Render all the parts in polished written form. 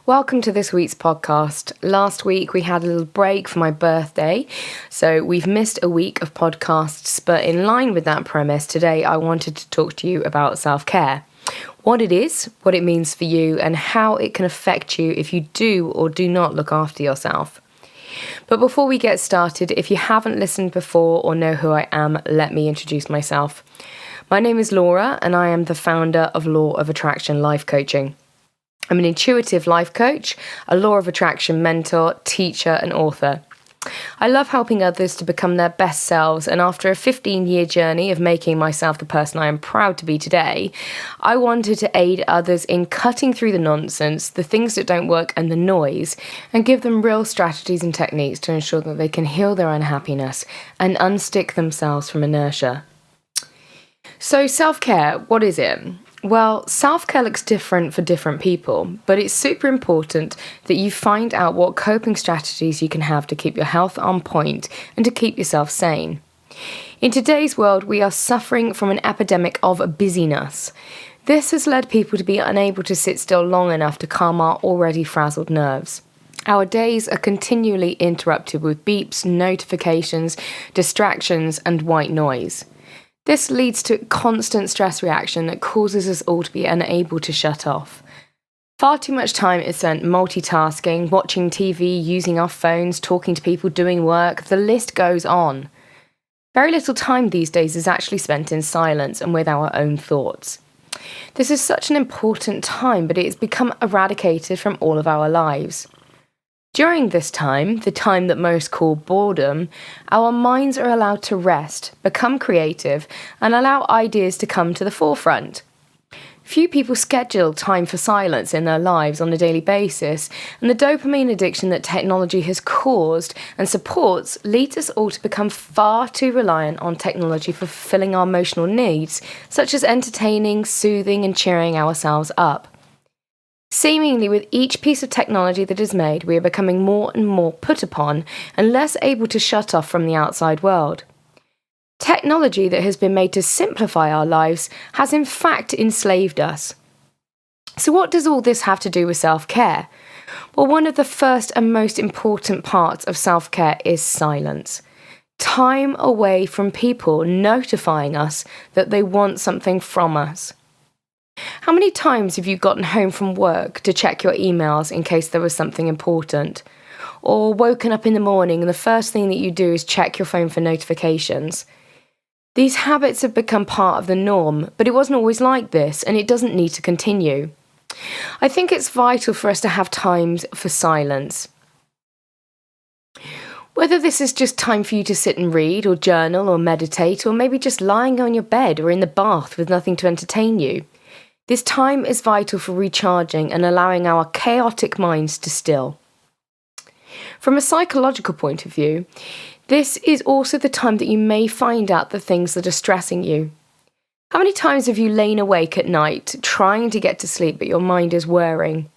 Welcome to this week's podcast. Last week we had a little break for my birthday, so we've missed a week of podcasts, but in line with that premise, today I wanted to talk to you about self-care. What it is, what it means for you, and how it can affect you if you do or do not look after yourself. But before we get started, if you haven't listened before or know who I am, let me introduce myself. My name is Laura, and I am the founder of Law of Attraction Life Coaching. I'm an intuitive life coach, a law of attraction mentor, teacher, and author. I love helping others to become their best selves, and after a 15-year journey of making myself the person I am proud to be today, I wanted to aid others in cutting through the nonsense, the things that don't work, and the noise, and give them real strategies and techniques to ensure that they can heal their unhappiness and unstick themselves from inertia. So self-care, what is it? Well, self-care looks different for different people, but it's super important that you find out what coping strategies you can have to keep your health on point and to keep yourself sane. In today's world, we are suffering from an epidemic of busyness. This has led people to be unable to sit still long enough to calm our already frazzled nerves. Our days are continually interrupted with beeps, notifications, distractions, and white noise. This leads to constant stress reaction that causes us all to be unable to shut off. Far too much time is spent multitasking, watching TV, using our phones, talking to people, doing work. The list goes on. Very little time these days is actually spent in silence and with our own thoughts. This is such an important time, but it has become eradicated from all of our lives. During this time, the time that most call boredom, our minds are allowed to rest, become creative, and allow ideas to come to the forefront. Few people schedule time for silence in their lives on a daily basis, and the dopamine addiction that technology has caused and supports leads us all to become far too reliant on technology for fulfilling our emotional needs, such as entertaining, soothing, and cheering ourselves up. Seemingly, with each piece of technology that is made, we are becoming more and more put upon and less able to shut off from the outside world. Technology that has been made to simplify our lives has in fact enslaved us. So what does all this have to do with self-care? Well, one of the first and most important parts of self-care is silence. Time away from people notifying us that they want something from us. How many times have you gotten home from work to check your emails in case there was something important? Or woken up in the morning and the first thing that you do is check your phone for notifications? These habits have become part of the norm, but it wasn't always like this, and it doesn't need to continue. I think it's vital for us to have times for silence. Whether this is just time for you to sit and read, or journal, or meditate, or maybe just lying on your bed or in the bath with nothing to entertain you. This time is vital for recharging and allowing our chaotic minds to still. From a psychological point of view, this is also the time that you may find out the things that are stressing you. How many times have you lain awake at night trying to get to sleep but your mind is whirring?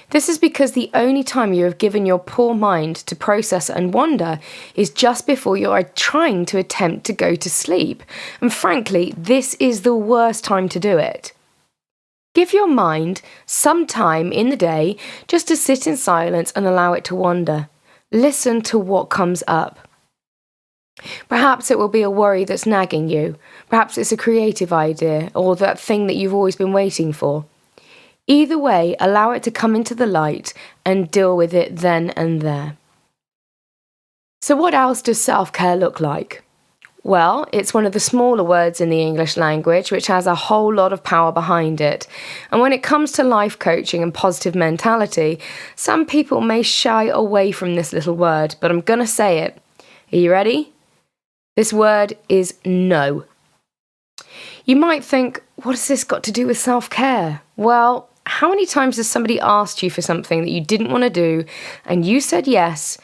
This is because the only time you have given your poor mind to process and wonder is just before you are trying to attempt to go to sleep. And frankly, this is the worst time to do it. Give your mind some time in the day just to sit in silence and allow it to wander. Listen to what comes up. Perhaps it will be a worry that's nagging you. Perhaps it's a creative idea or that thing that you've always been waiting for. Either way, allow it to come into the light and deal with it then and there. So what else does self-care look like? Well, it's one of the smaller words in the English language, which has a whole lot of power behind it. And when it comes to life coaching and positive mentality, some people may shy away from this little word, but I'm going to say it. Are you ready? This word is no. You might think, what has this got to do with self-care? Well, how many times has somebody asked you for something that you didn't want to do, and you said yes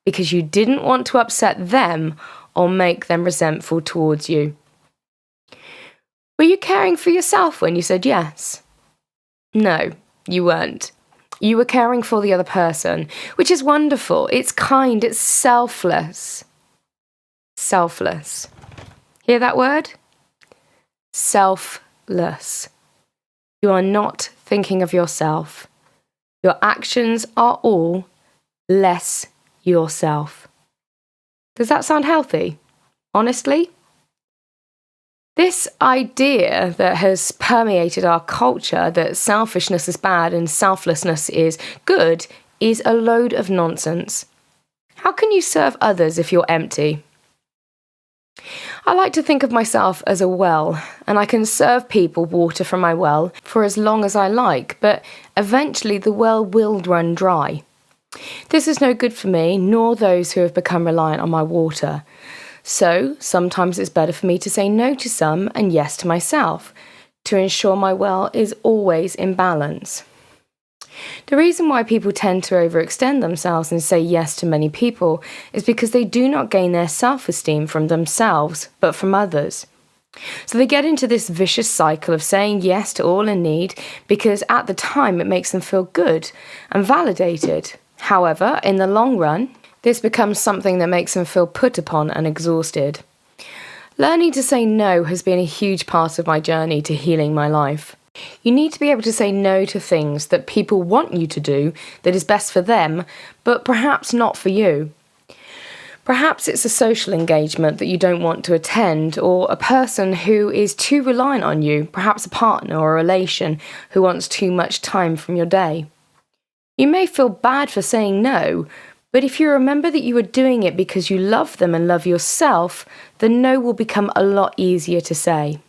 because you didn't want to upset them or make them resentful towards you? Were you caring for yourself when you said yes? No, you weren't. You were caring for the other person, which is wonderful. It's kind, it's selfless. Selfless. Hear that word? Selfless. You are not thinking of yourself. Your actions are all less yourself. Does that sound healthy? Honestly? This idea that has permeated our culture that selfishness is bad and selflessness is good is a load of nonsense. How can you serve others if you're empty? I like to think of myself as a well, and I can serve people water from my well for as long as I like, but eventually the well will run dry. This is no good for me, nor those who have become reliant on my water. So, sometimes it's better for me to say no to some and yes to myself, to ensure my well is always in balance. The reason why people tend to overextend themselves and say yes to many people is because they do not gain their self-esteem from themselves, but from others. So they get into this vicious cycle of saying yes to all in need because at the time it makes them feel good and validated. However, in the long run, this becomes something that makes them feel put upon and exhausted. Learning to say no has been a huge part of my journey to healing my life. You need to be able to say no to things that people want you to do that is best for them, but perhaps not for you. Perhaps it's a social engagement that you don't want to attend, or a person who is too reliant on you, perhaps a partner or a relation who wants too much time from your day. You may feel bad for saying no, but if you remember that you are doing it because you love them and love yourself, then no will become a lot easier to say.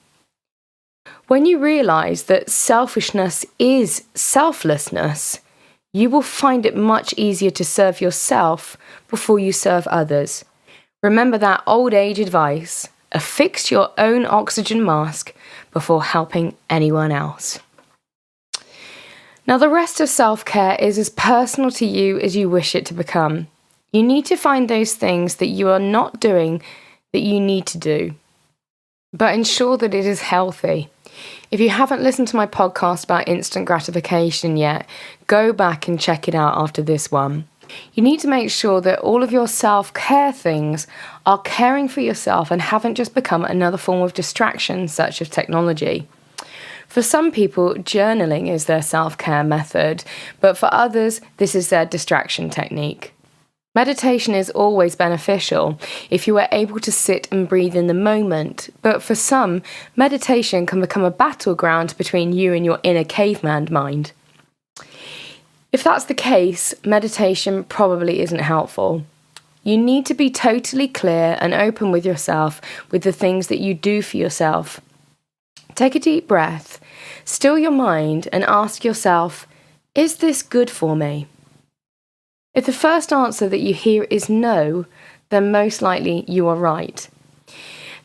When you realise that selfishness is selflessness, you will find it much easier to serve yourself before you serve others. Remember that old age advice, affix your own oxygen mask before helping anyone else. Now, the rest of self-care is as personal to you as you wish it to become. You need to find those things that you are not doing that you need to do, but ensure that it is healthy. If you haven't listened to my podcast about instant gratification yet, go back and check it out after this one. You need to make sure that all of your self-care things are caring for yourself and haven't just become another form of distraction, such as technology. For some people, journaling is their self-care method, but for others, this is their distraction technique. Meditation is always beneficial if you are able to sit and breathe in the moment, but for some, meditation can become a battleground between you and your inner caveman mind. If that's the case, meditation probably isn't helpful. You need to be totally clear and open with yourself with the things that you do for yourself. Take a deep breath, still your mind, and ask yourself, is this good for me? If the first answer that you hear is no, then most likely you are right.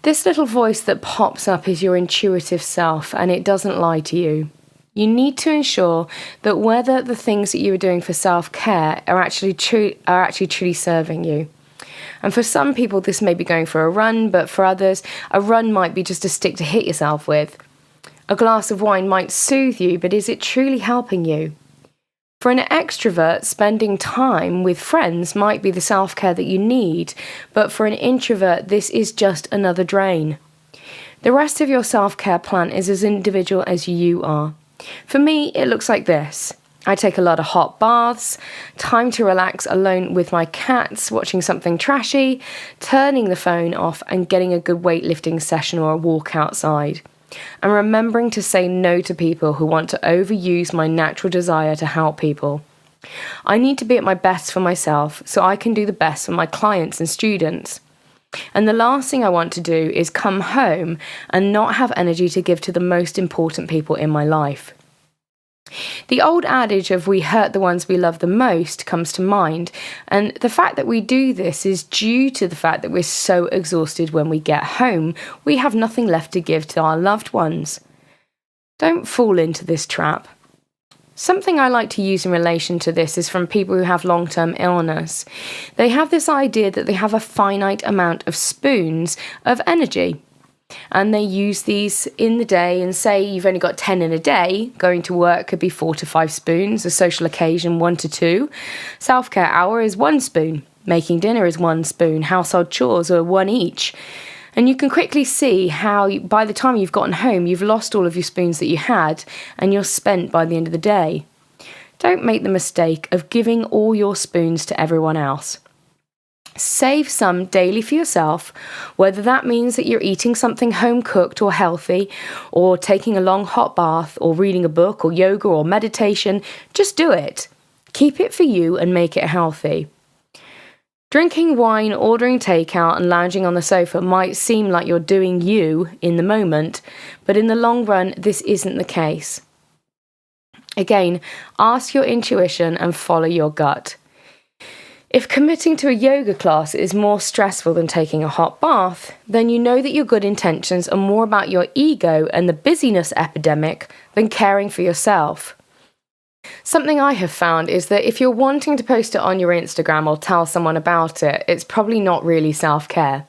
This little voice that pops up is your intuitive self, and it doesn't lie to you. You need to ensure that whether the things that you are doing for self-care are actually truly serving you. And for some people, this may be going for a run, but for others, a run might be just a stick to hit yourself with. A glass of wine might soothe you, but is it truly helping you? For an extrovert, spending time with friends might be the self-care that you need, but for an introvert, this is just another drain. The rest of your self-care plan is as individual as you are. For me, it looks like this. I take a lot of hot baths, time to relax alone with my cats, watching something trashy, turning the phone off and getting a good weightlifting session or a walk outside. And remembering to say no to people who want to overuse my natural desire to help people. I need to be at my best for myself so I can do the best for my clients and students. And the last thing I want to do is come home and not have energy to give to the most important people in my life. The old adage of we hurt the ones we love the most comes to mind, and the fact that we do this is due to the fact that we're so exhausted when we get home, we have nothing left to give to our loved ones. Don't fall into this trap. Something I like to use in relation to this is from people who have long-term illness. They have this idea that they have a finite amount of spoons of energy. And they use these in the day, and say you've only got 10 in a day, going to work could be 4 to 5 spoons, a social occasion 1 to 2, self-care hour is 1 spoon, making dinner is 1 spoon, household chores are 1 each. And you can quickly see how by the time you've gotten home, you've lost all of your spoons that you had, and you're spent by the end of the day. Don't make the mistake of giving all your spoons to everyone else. Save some daily for yourself, whether that means that you're eating something home-cooked or healthy, or taking a long hot bath, or reading a book, or yoga, or meditation. Just do it. Keep it for you and make it healthy. Drinking wine, ordering takeout, and lounging on the sofa might seem like you're doing you in the moment, but in the long run, this isn't the case. Again, ask your intuition and follow your gut. If committing to a yoga class is more stressful than taking a hot bath, then you know that your good intentions are more about your ego and the busyness epidemic than caring for yourself. Something I have found is that if you're wanting to post it on your Instagram or tell someone about it, it's probably not really self-care.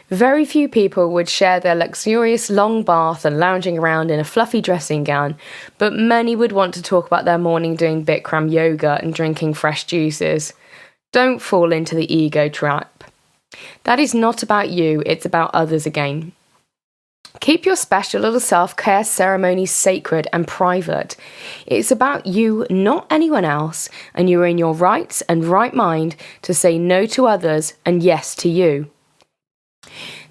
Very few people would share their luxurious long bath and lounging around in a fluffy dressing gown, but many would want to talk about their morning doing Bikram yoga and drinking fresh juices. Don't fall into the ego trap. That is not about you, it's about others again. Keep your special little self-care ceremonies sacred and private. It's about you, not anyone else, and you're in your rights and right mind to say no to others and yes to you.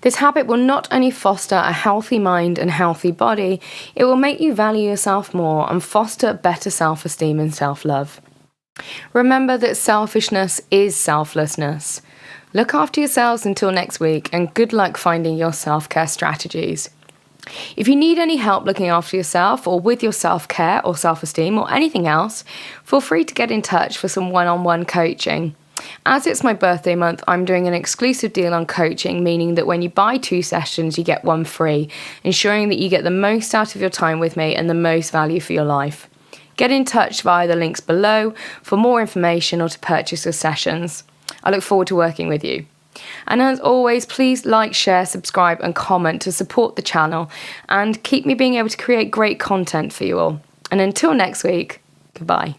This habit will not only foster a healthy mind and healthy body, it will make you value yourself more and foster better self-esteem and self-love. Remember that selfishness is selflessness. Look after yourselves until next week, and good luck finding your self-care strategies. If you need any help looking after yourself or with your self-care or self-esteem or anything else, feel free to get in touch for some one-on-one coaching. As it's my birthday month, I'm doing an exclusive deal on coaching, meaning that when you buy 2 sessions, you get 1 free, ensuring that you get the most out of your time with me and the most value for your life. Get in touch via the links below for more information or to purchase your sessions. I look forward to working with you. And as always, please like, share, subscribe and comment to support the channel and keep me being able to create great content for you all. And until next week, goodbye.